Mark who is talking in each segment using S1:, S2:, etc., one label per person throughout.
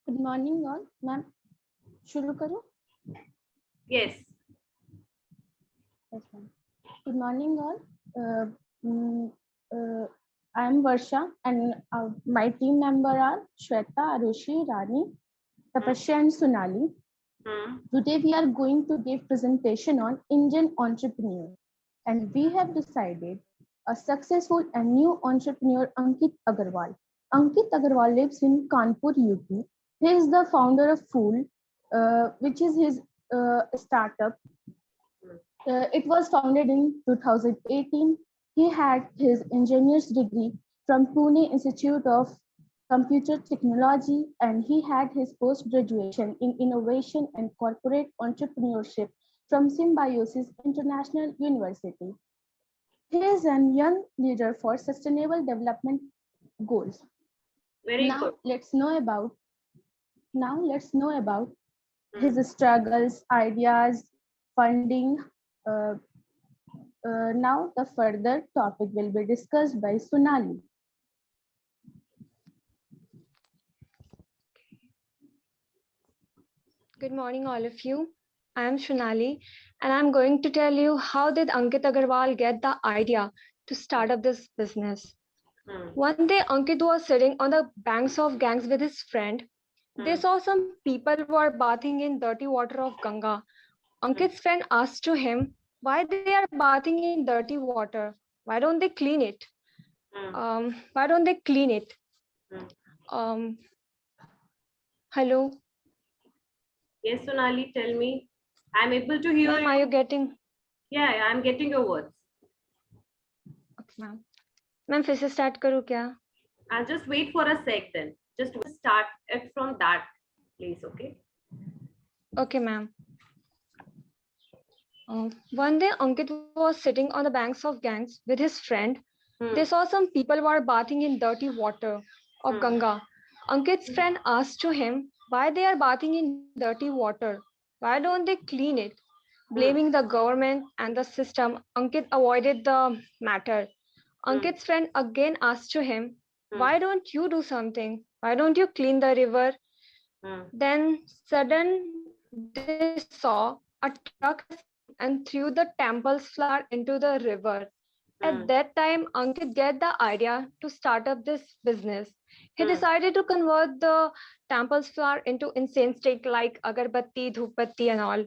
S1: Good morning all. Ma'am, शुरू करो?
S2: Yes.
S1: Yes, ma'am. Good morning all. I am Varsha and my team member are Shweta, Arushi, Rani, Tapasya and Sonali. Today we are going to give presentation on Indian entrepreneur, and we have decided a successful and new entrepreneur Ankit Agarwal. Ankit Agarwal lives in Kanpur, UP. He is the founder of Fool, which is his startup. It was founded in 2018. He had his engineer's degree from Pune Institute of Computer Technology, and he had his post-graduation in Innovation and Corporate Entrepreneurship from Symbiosis International University. He is a young leader for sustainable development goals.
S2: Very
S1: Now
S2: good.
S1: let's know about his struggles, ideas, funding. Now the further topic will be discussed by Sonali.
S3: Good morning, all of you. I am Shunali, and I'm going to tell you how did Ankit Agarwal get the idea to start up this business. One day, Ankit was sitting on the banks of Ganges with his friend. They saw some people were bathing in dirty water of Ganga. Ankit's friend asked to him why they are bathing in dirty water. Why don't they clean it? Why don't they clean it? Hello.
S2: Yes, Sonali, tell me. I'm able to hear
S3: Ma'am,
S2: you.
S3: are you getting?
S2: Yeah, I'm getting your words.
S3: Okay, ma'am. Ma'am, फिर से start करूँ क्या?
S2: I'll just wait for a sec then. Just start it from that place, okay?
S3: Okay, ma'am. One day, Ankit was sitting on the banks of Ganges with his friend. They saw some people were bathing in dirty water of Ganga. Ankit's friend asked to him why they are bathing in dirty water. Why don't they clean it? Blaming the government and the system, Ankit avoided the matter. Ankit's friend again asked to him, why don't you do something? Why don't you clean the river? Then sudden they saw a truck and threw the temple's flower into the river. At that time, Ankit get the idea to start up this business. He decided to convert the temple's flower into incense stick like agarbatti, dhupatti and all.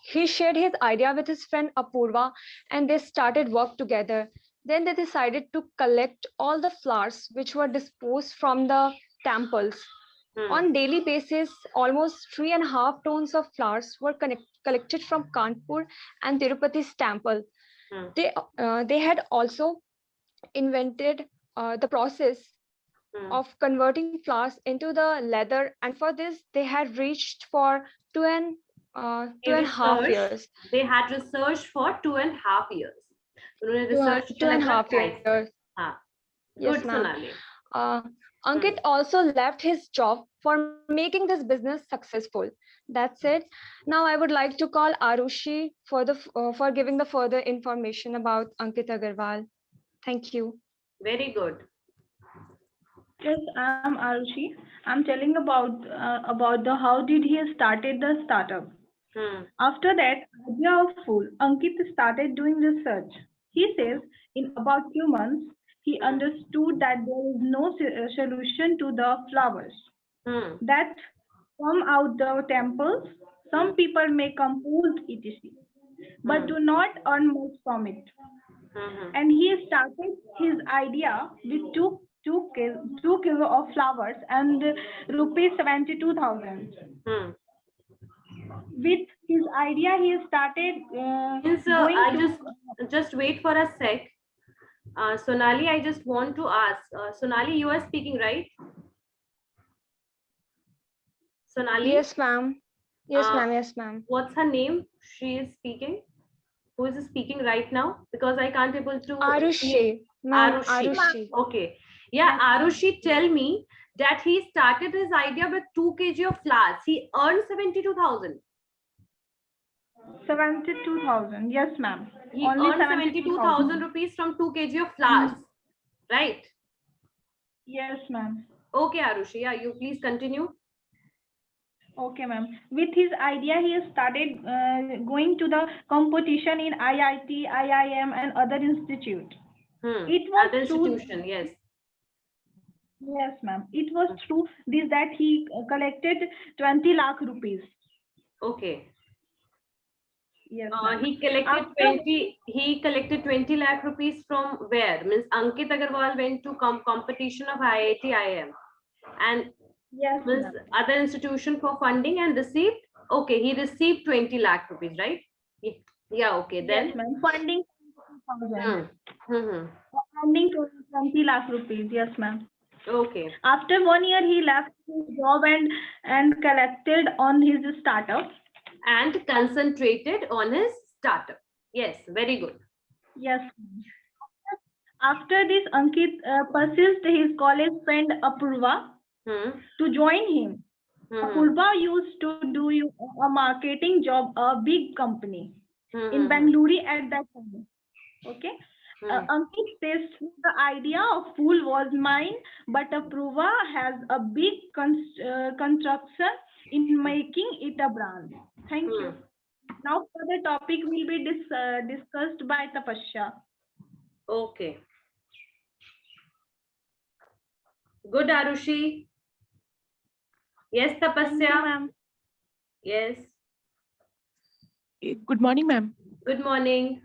S3: He shared his idea with his friend Apurva and they started work together. Then they decided to collect all the flowers which were disposed from the temples. On daily basis, almost 3.5 tons of flowers were collected from Kanpur and Tirupati's temple. They had also invented the process of converting flowers into the leather, and for this they had reached for two and a half years.
S2: They had researched for 2.5 years.
S3: Two and a half years.
S2: Yes,
S3: Good, ma'am. Ankit also left his job for making this business successful. That's it. Now I would like to call Arushi for giving the further information about Ankit Agarwal. Thank you.
S2: Very good.
S4: Yes, I'm Arushi. I'm telling about the how did he started the startup. After that idea of Fool, Ankit started doing research. He says in about 2 months he understood that there is no solution to the flowers that come out the temples. Some people may compose etc. but do not earn much from it. And he started his idea with 2 kilo of flowers and rupees 72,000. With his idea, he started
S2: just wait for a sec. Sonali, I just want to ask. Sonali, you are speaking, right? Sonali?
S3: Yes, ma'am. Yes, ma'am. Yes, ma'am.
S2: What's her name? She is speaking. Who is speaking right now? Because I can't able to.
S3: Arushi. Arushi.
S2: Okay. Yeah, Arushi, tell me that he started his idea with 2 kg of flowers. He earned 72,000.
S4: 72,000. Yes, ma'am.
S2: He earned 72,000 rupees from 2 kg of flowers. Right?
S4: Yes, ma'am.
S2: Okay, Arushi, yeah, you please continue.
S4: Okay, ma'am. With his idea, he started going to the competition in IIT, IIM, and other institute. It was
S2: Other
S4: through,
S2: institution, yes.
S4: yes, ma'am. It was through this that he collected 20 lakh rupees.
S2: Okay.
S4: Yes, ma'am.
S2: He collected 20 lakh rupees from where? Means Ankit Agarwal went to competition of IIT, IIM, and
S4: Yes,
S2: means
S4: ma'am.
S2: other institution for funding and received. Okay, he received 20 lakh rupees, right? Yeah. Okay. Then.
S4: Yes, ma'am. Funding 20,000.
S2: Hmm.
S4: Funding 20 lakh rupees. Yes, ma'am.
S2: Okay.
S4: After 1 year, he left his job and collected on his startup.
S2: And concentrated on his startup. Yes, very good.
S4: Yes. After this, Ankit pursued his college friend Apurva to join him. Apurva used to do a marketing job, a big company in Bangalore at that time. Okay. Ankit says the idea of pool was mine, but Apurva has a big construction in making it a brand. Thank you. Now further topic will be discussed by Tapasya.
S2: Okay. Good, Arushi. Yes, Tapasya.
S4: Ma'am.
S2: Yes.
S5: Good morning, ma'am.
S2: Good morning.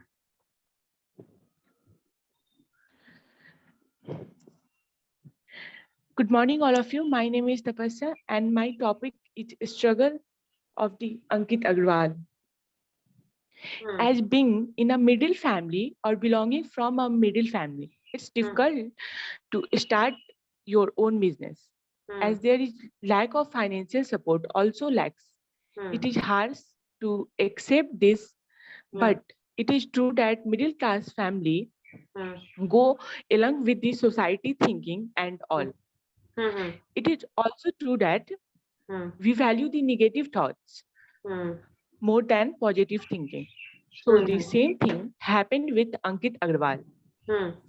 S5: Good morning, all of you. My name is Tapasya, and my topic is struggle of the Ankit Agarwal. As being in a middle family or belonging from a middle family, it's difficult to start your own business, as there is lack of financial support also lacks. It is hard to accept this, but it is true that middle class family go along with the society thinking and all. It is also true that we value the negative thoughts more than positive thinking. So the same thing happened with Ankit Agarwal.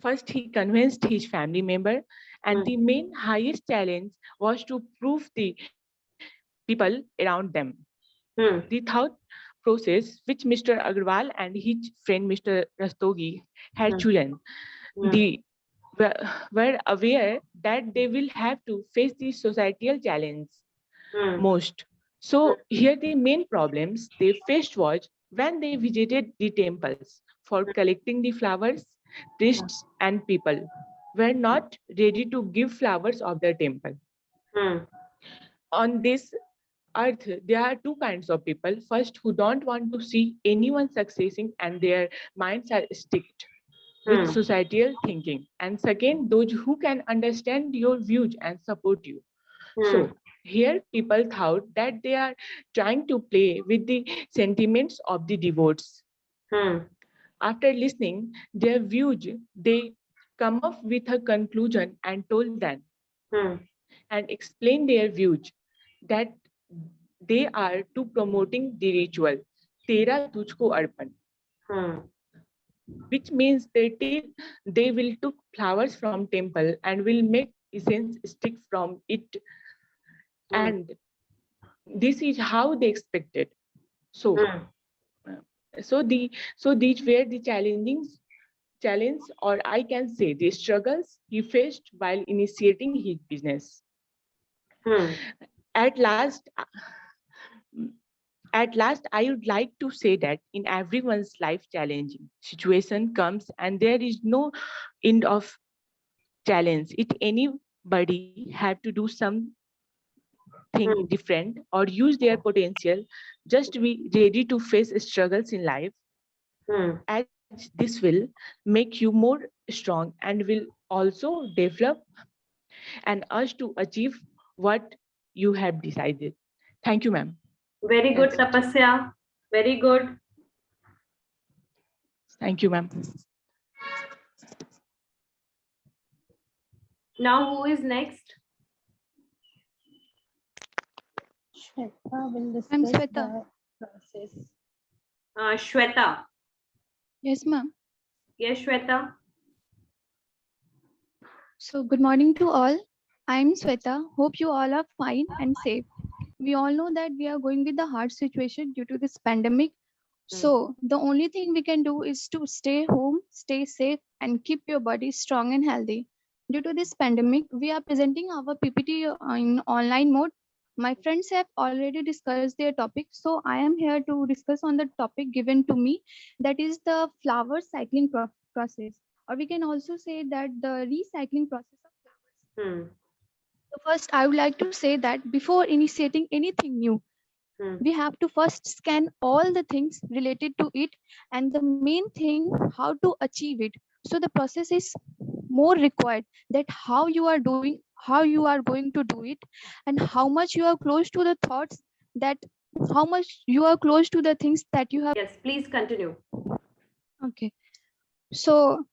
S5: First, he convinced his family member, and the main highest challenge was to prove the people around them. The thought process which Mr. Agarwal and his friend Mr. Rastogi had chosen, they were aware that they will have to face the societal challenge most. So here the main problems they faced was when they visited the temples for collecting the flowers, priests and people were not ready to give flowers of the temple. On this earth, there are two kinds of people. First, who don't want to see anyone succeeding and their minds are sticked with societal thinking. And second, those who can understand your views and support you. So here people thought that they are trying to play with the sentiments of the devotees. After listening their views, they come up with a conclusion and told them and explain their views that they are to promoting the ritual Tera Tujhko Arpan, which means they will took flowers from temple and will make essence stick from it, and this is how they expected. So these were the challenge, or I can say the struggles he faced while initiating his business. At last, I would like to say that in everyone's life challenging situation comes and there is no end of challenge. If anybody have to do something different or use their potential, just be ready to face struggles in life, as this will make you more strong and will also develop and urge to achieve what you have decided. Thank you, ma'am.
S2: Very good, Tapasya. Very good.
S5: Thank you, ma'am.
S2: Now, who is next?
S1: Shweta will discuss
S6: I'm Shweta.
S1: the process.
S2: Shweta.
S6: Yes, ma'am.
S2: Yes, Shweta.
S6: So good morning to all. I'm Sweta. Hope you all are fine and safe. We all know that we are going with the hard situation due to this pandemic. So the only thing we can do is to stay home, stay safe, and keep your body strong and healthy. Due to this pandemic, we are presenting our PPT in online mode. My friends have already discussed their topic, so I am here to discuss on the topic given to me, that is the flower cycling process, or we can also say that the recycling process of flowers. So first, I would like to say that before initiating anything new, we have to first scan all the things related to it, and the main thing, how to achieve it. So the process is more required, that how you are going to do it, and how much you are close to the thoughts, that how much you are close to the things that you have.
S2: Yes, please continue.
S6: Okay, so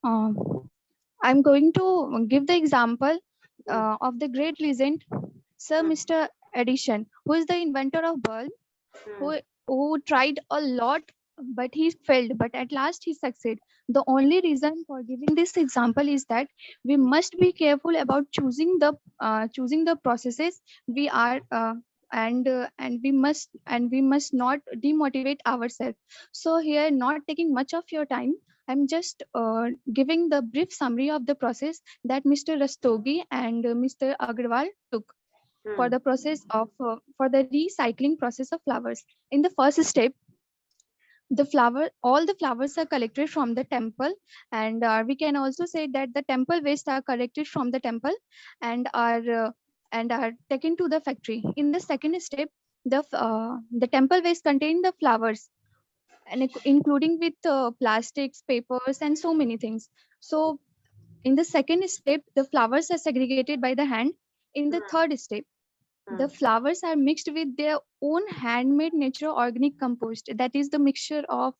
S6: I'm going to give the example of the great legend, Sir Mr. Edison, who is the inventor of bulb, who tried a lot, but he failed, but at last he succeeded. The only reason for giving this example is that we must be careful about choosing the processes we are and we must not demotivate ourselves. So here, not taking much of your time, I'm just giving the brief summary of the process that Mr. Rastogi and Mr. Agarwal took for the process of for the recycling process of flowers. In the first step, all the flowers are collected from the temple, and we can also say that the temple waste are collected from the temple and are taken to the factory. In the second step, the temple waste contain the flowers, and including with plastics, papers, and so many things. So in the second step, the flowers are segregated by the hand. In the third step, the flowers are mixed with their own handmade natural organic compost, that is the mixture of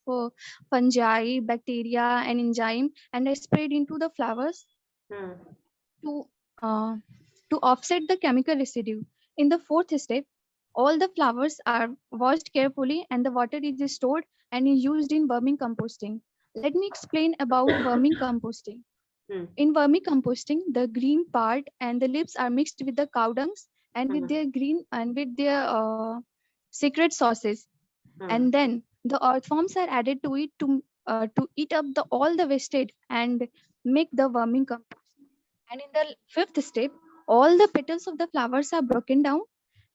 S6: fungi, bacteria, and enzyme, and are sprayed into the flowers to uh, to offset the chemical residue. In the fourth step, all the flowers are washed carefully and the water is stored and is used in vermicomposting. Let me explain about vermicomposting. In vermicomposting, the green part and the leaves are mixed with the cow dungs and with their green and with their secret sauces, and then the earth forms are added to it to eat up all the wastage and make the vermicompost. And in the fifth step, all the petals of the flowers are broken down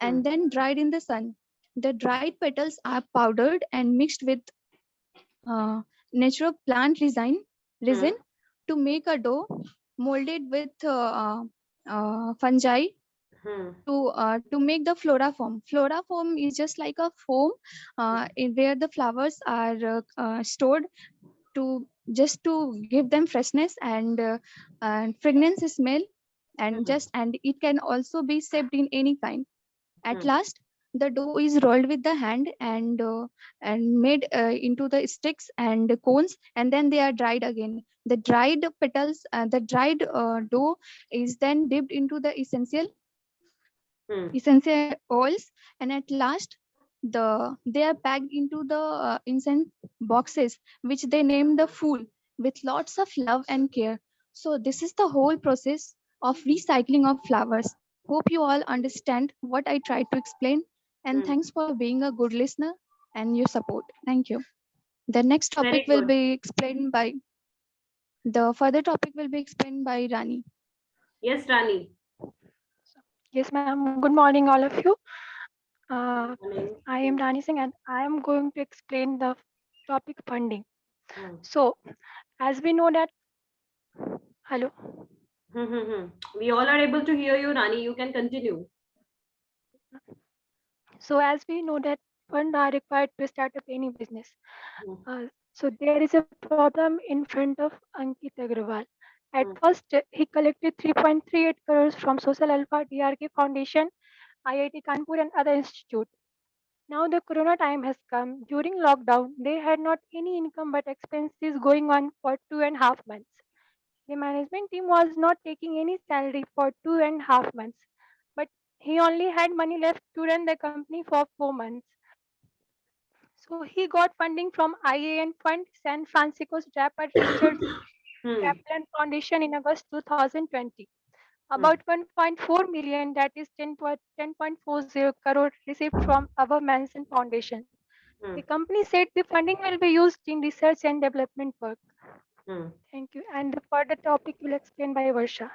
S6: and then dried in the sun. The dried petals are powdered and mixed with uh, natural plant resin to make a dough molded with fungi to make the flora form. Flora form is just like a foam where the flowers are stored to just to give them freshness and fragrance smell, and it can also be shaped in any kind. At last, the dough is rolled with the hand and made into the sticks and cones, and then they are dried again. The dried petals, the dried dough is then dipped into the essential oils, and at last, they are packed into the incense boxes, which they name the fool, with lots of love and care. So this is the whole process of recycling of flowers. Hope you all understand what I tried to explain, and thanks for being a good listener and your support. Thank you. The next topic
S2: Very
S6: will
S2: good.
S6: be explained by the further topic will be explained by Rani.
S2: Yes, Rani.
S3: Yes, ma'am. Good morning, all of you.
S2: Morning.
S3: I am Rani Singh, and I am going to explain the topic funding. So, as we know that, hello.
S2: We all are able to hear you, Rani. You can continue.
S3: So, as we know that funds are required to start up any business. So there is a problem in front of Ankit Agrawal. At first, he collected 3.38 crores from Social Alpha, DRK Foundation, IIT Kanpur, and other institutes. Now the corona time has come. During lockdown, they had not any income but expenses going on for 2.5 months. The management team was not taking any salary for 2.5 months, but he only had money left to run the company for 4 months. So he got funding from IAN Fund, San Francisco's Draper Richard Kaplan Foundation in August 2020.
S7: About 1.4 million, that is 10.40 crore, received from above mentioned foundation. The company said the funding will be used in research and development work. Thank you. And the further topic will explain by Varsha.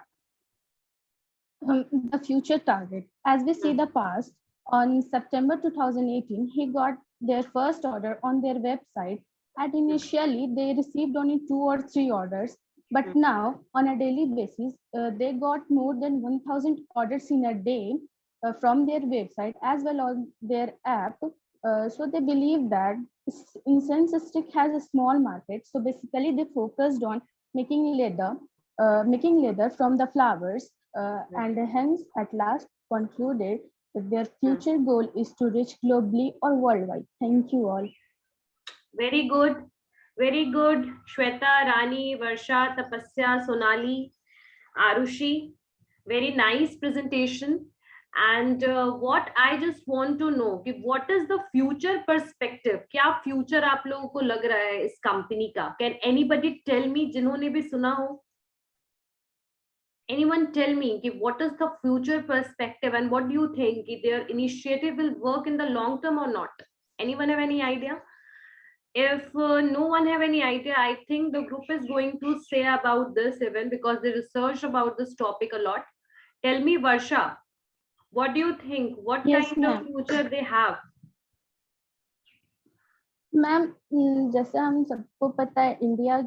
S1: The future target. As we see the past, on September 2018, he got their first order on their website. And initially, they received only 2 or 3 orders. But now, on a daily basis, they got more than 1,000 orders in a day from their website as well as their app. So they believe that incense stick has a small market. So basically, they focused on making leather from the flowers. And hence at last concluded that their future goal is to reach globally or worldwide. Thank you all.
S2: Very good. Very good. Shweta, Rani, Varsha, Tapasya, Sonali, Arushi. Very nice presentation. And what I just want to know, what is the future perspective? क्या future आप लोगों को लग रहा है इस company का? Can anybody tell me, जिन्होंने भी सुना हो? Anyone tell me what is the future perspective and what do you think their initiative will work in the long term or not? Anyone have any idea? If no one have any idea, I think the group is going to say about this even because they researched about this topic a lot. Tell me, Varsha, what do you think? What kind of future they have?
S1: Ma'am जैसा हम सबको पता है India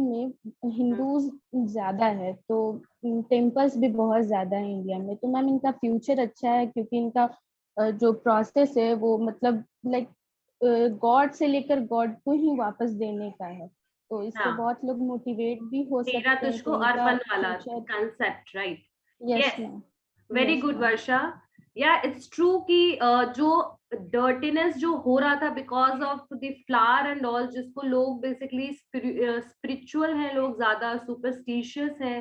S1: में Hindus ज्यादा है तो temples भी बहुत ज्यादा है इंडिया में तो मैम इनका फ्यूचर अच्छा है क्योंकि इनका जो प्रोसेस है वो मतलब लाइक गॉड से लेकर गॉड को ही वापस देने का है तो इससे बहुत लोग मोटिवेट भी हो सकते हैं
S2: तुझको अर्पण वाला concept right
S1: yes ma'am
S2: very good Varsha yeah it's true कि जो डर्टीनेस जो हो रहा था because of the flower and all जिसको लोग बेसिकली स्पिरिचुअल है लोग ज्यादा सुपरस्टिशियस है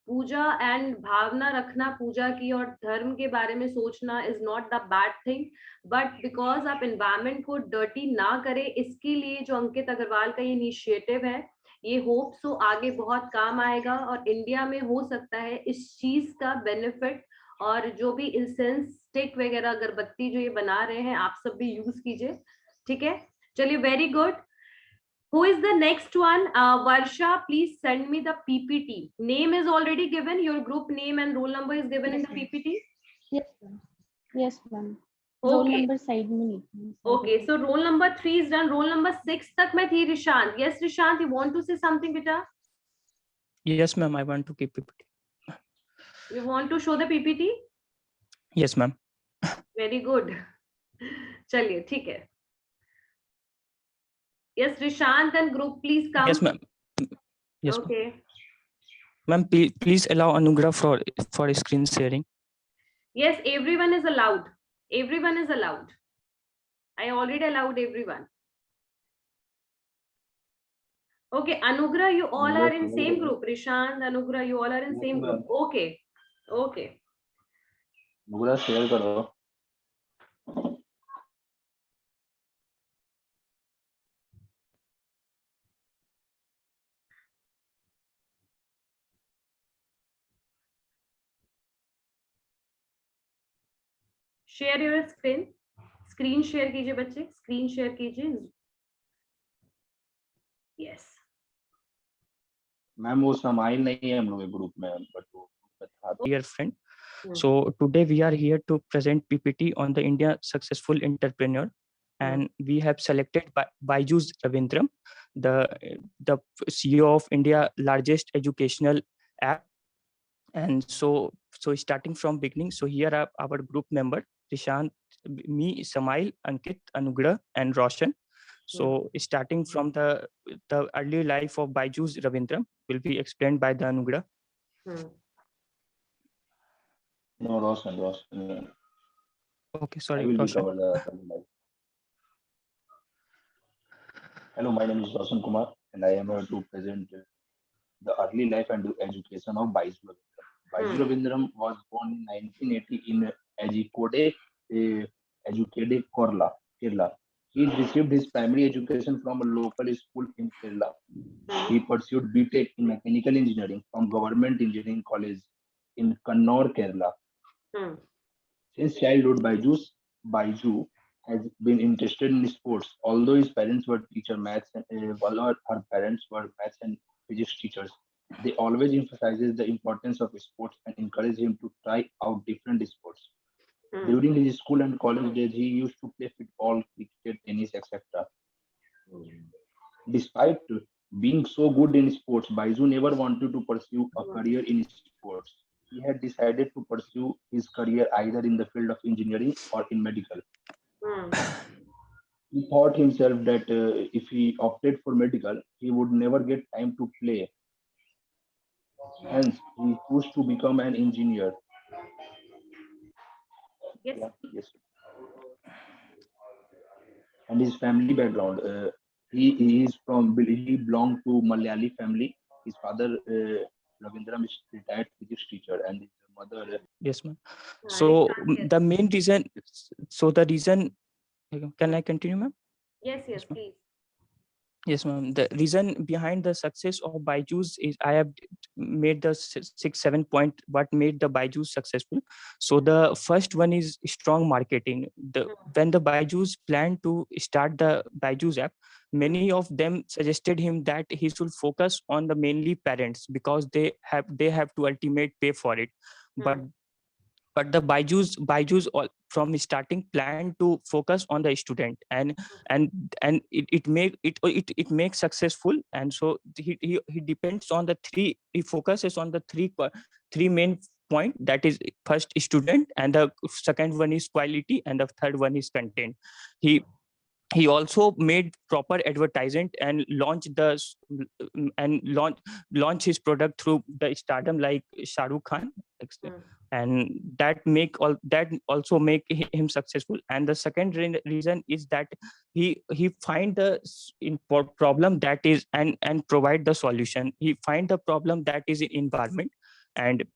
S2: पूजा एंड भावना रखना पूजा की और धर्म के बारे में सोचना is not the bad thing but because आप एनवायरमेंट को डर्टी ना करें इसके लिए जो अंकित अग्रवाल का ये इनिशिएटिव है ये होप सो आगे बहुत काम आएगा और इंडिया में हो सकता है इस चीज का बेनिफिट और जो भी इंसेंस स्टिक वगैरह अगरबत्ती जो ये बना रहे हैं आप सब भी यूज कीजिए ठीक है चलिए very good Who is the next one? Varsha, please send me the PPT. Name is already given. Your group name and roll number is given in the PPT.
S1: Yes, ma'am. Yes, ma'am. Roll number side में.
S2: Okay, so roll number 3 is done. Roll number 6 तक मैं थी Rishant. Yes, Rishant, you want to say something, beta?
S8: Yes, ma'am. I want to keep PPT.
S2: You want to show the PPT?
S8: Yes, ma'am.
S2: Very good. चलिए ठीक है. Yes, Rishant and group, please come.
S8: Yes, ma'am. Yes,
S2: okay.
S8: Ma'am, please allow Anugrah for screen sharing.
S2: Yes, everyone is allowed. Everyone is allowed. I already allowed everyone. Okay, Anugrah, you all are in same group. Rishant, Anugrah, you all are in same group. Okay. Okay.
S9: Anugrah, share karo.
S2: Share your screen share कीजिए बच्चे screen share कीजिए yes
S9: ma'am वो समाइल नहीं है हम लोग group में बट वो
S8: dear friend so today we are here to present PPT on the India successful entrepreneur and we have selected Byju's Ravindram the CEO of India largest educational app and so starting from beginning so here are our group member Rishant, me, Samail, Ankit, Anugrah, and Roshan. So starting from the early life of Byju's Ravindram will be explained by the Anugrah.
S9: No, Roshan.
S8: Okay, sorry.
S9: I will
S8: Roshan.
S9: cover the early life. Hello, my name is Roshan Kumar, and I am here to present the early life and education of Byju Ravindram. Byju Ravindram was born in 1980 in Kozhikode, Kozhikode, Kerala. He received his primary education from a local school in Kerala. He pursued BTech in mechanical engineering from Government Engineering College, in Kannur, Kerala. Since childhood, Baiju has been interested in sports. Although his parents were teacher maths and her parents were maths and physics teachers, they always emphasizes the importance of sports and encourage him to try out different sports. During his school and college days, he used to play football, cricket, tennis, etc. Despite being so good in sports, Baiju never wanted to pursue a career in sports. He had decided to pursue his career either in the field of engineering or in medical. He thought himself that if he opted for medical, he would never get time to play. Hence, he chose to become an engineer.
S2: Yes.
S9: Yeah, yes. And his family background, he belonged to Malayali family. His father Ravindram is retired physics teacher, and his mother.
S8: Yes, ma'am. So the main reason, can I continue, ma'am?
S2: Yes, please.
S8: Yes, ma'am. The reason behind the success of Byju's is I have made the 6-7 point what made the Byju's successful. So the first one is strong marketing. When the Byju's planned to start the Byju's app, many of them suggested him that he should focus on the mainly parents because they have to ultimate pay for it. But the Byju's from starting plan to focus on the student and it makes successful. And so he depends on the he focuses on the three main point, that is first student, and the second one is quality, and the third one is content. He also made proper advertisement and launch his product through the stardom like Shah Rukh Khan, and that also make him successful. And the second reason is that he find the problem that is and provide the solution. He find the problem that is in environment, and